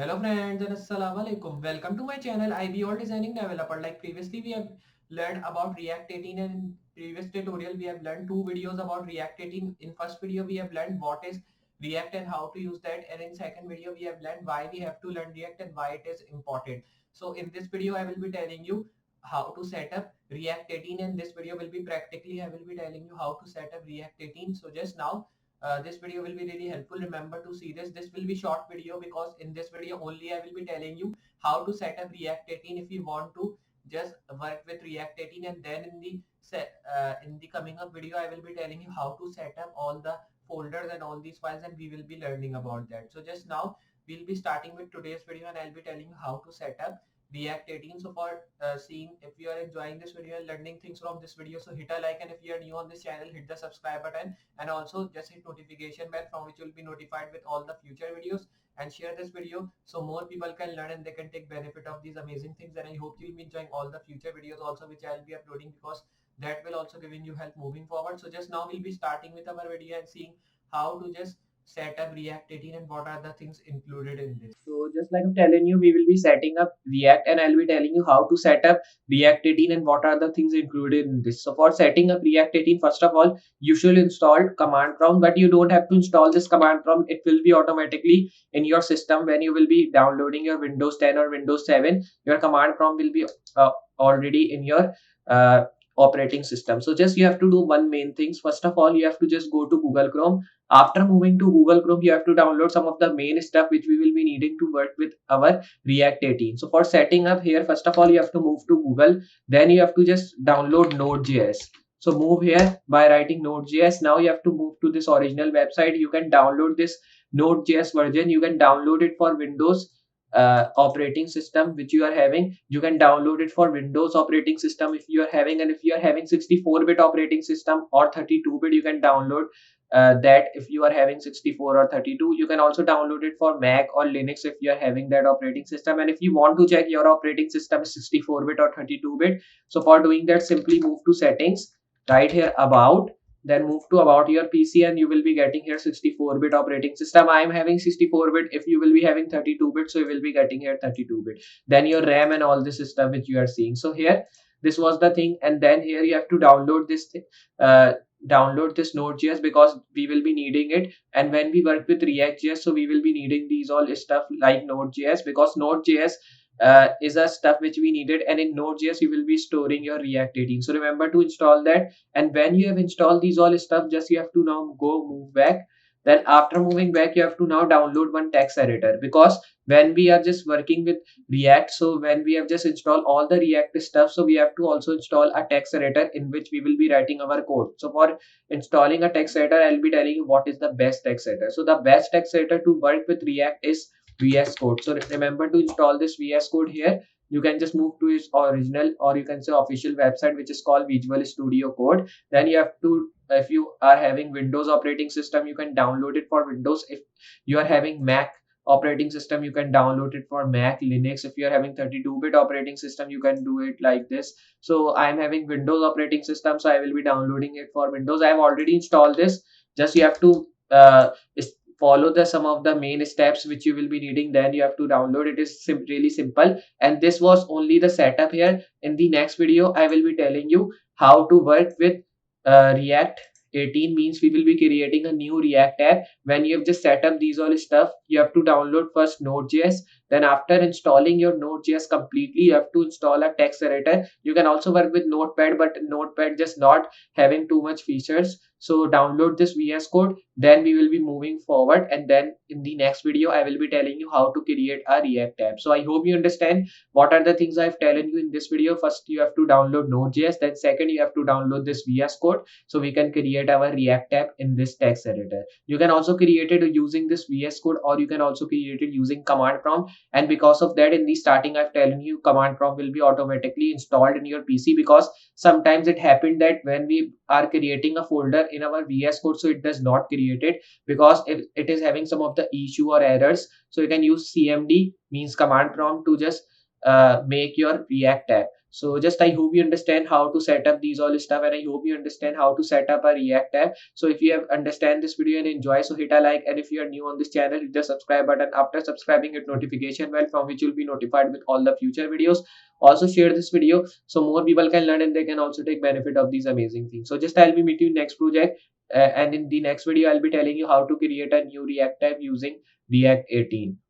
Hello friends and assalamu alaikum. Welcome to my channel Iballdesigningdeveloper. Like previously we have learned about React 18 and in previous tutorial we have learned two videos about React 18. In first video we have learned what is React and how to use that, and in second video we have learned why we have to learn React and why it is important. So in this video I will be telling you how to set up React 18, and this video will be practically I will be telling you how to set up React 18. So just now this video will be really helpful. Remember to see this. This will be short video because in this video only I will be telling you how to set up React 18 if you want to just work with React 18, and then in the coming up video I will be telling you how to set up all the folders and all these files, and we will be learning about that. So just now we'll be starting with today's video and I'll be telling you how to set up React 18. So for seeing, if you are enjoying this video and learning things from this video, so hit a like, and if you are new on this channel, hit the subscribe button, and also just hit notification bell from which you will be notified with all the future videos, and share this video so more people can learn and they can take benefit of these amazing things. And I hope you'll be enjoying all the future videos also which I'll be uploading, because that will also giving you help moving forward. So just now we'll be starting with our video and seeing how to just set up React 18 and what are the things included in this. So just like I'm telling you, we will be setting up React and I'll be telling you how to set up React 18 and what are the things included in this. So for setting up React 18, first of all, you should install command prompt, but you don't have to install this command prompt. It will be automatically in your system when you will be downloading your Windows 10 or Windows 7. Your command prompt will be already in your operating system. So just you have to do one main things. First of all, you have to just go to Google Chrome. After moving to Google Chrome, you have to download some of the main stuff which we will be needing to work with our React 18. So for setting up here, first of all, you have to move to Google. Then you have to just download Node.js. So move here by writing Node.js. Now you have to move to this original website. You can download this Node.js version. You can download it for Windows operating system which you are having. You can download it for Windows operating system if you are having, and if you are having 64-bit operating system or 32-bit, you can download that. If you are having 64 or 32, you can also download it for Mac or Linux if you are having that operating system. And if you want to check your operating system is 64-bit or 32-bit, so for doing that, simply move to settings, right here about, then move to about your PC, and you will be getting here 64-bit operating system. I am having 64-bit. If you will be having 32-bit, so you will be getting here 32-bit. Then your RAM and all this stuff which you are seeing. So here this was the thing, and then here you have to download this thing, download this Node.js because we will be needing it. And when we work with React.js, so we will be needing these all stuff like Node.js, because Node.js is a stuff which we needed, and in Node.js you will be storing your React 18. So remember to install that, and when you have installed these all stuff, just you have to now go move back. Then after moving back, you have to now download one text editor, because when we are just working with React, so when we have just installed all the React stuff, so we have to also install a text editor in which we will be writing our code. So for installing a text editor, I'll be telling you what is the best text editor. So the best text editor to work with React is VS Code. So remember to install this VS Code here. You can just move to its original, or you can say official website, which is called Visual Studio Code. Then you have to, if you are having Windows operating system, you can download it for Windows. If you are having Mac operating system, you can download it for Mac, Linux. If you are having 32-bit operating system, you can do it like this. So I am having Windows operating system, so I will be downloading it for Windows. I have already installed this. Just you have to follow the some of the main steps which you will be needing, then you have to download it. Is really simple, and this was only the setup here. In the next video I will be telling you how to work with React 18, means we will be creating a new React app. When you have just set up these all stuff, you have to download first Node.js. Then after installing your Node.js completely, you have to install a text editor. You can also work with Notepad, but Notepad just not having too much features. So download this VS Code, then we will be moving forward, and then in the next video I will be telling you how to create a React app. So I hope you understand what are the things I've telling you in this video. First you have to download Node.js, then second you have to download this VS Code, so we can create our React app in this text editor. You can also create it using this VS Code, or you can also create it using command prompt. And because of that, in the starting I've telling you command prompt will be automatically installed in your PC, because sometimes it happened that when we are creating a folder in our VS Code, so it does not create it because it is having some of the issue or errors. So you can use CMD, means command prompt, to just make your React app. So just I hope you understand how to set up these all stuff, and I hope you understand how to set up a React app. So if you have understand this video and enjoy, so hit a like, and if you are new on this channel, hit the subscribe button. After subscribing, hit notification bell from which you'll be notified with all the future videos. Also share this video so more people can learn and they can also take benefit of these amazing things. So just I'll be meeting you next project, and in the next video I'll be telling you how to create a new React app using React 18.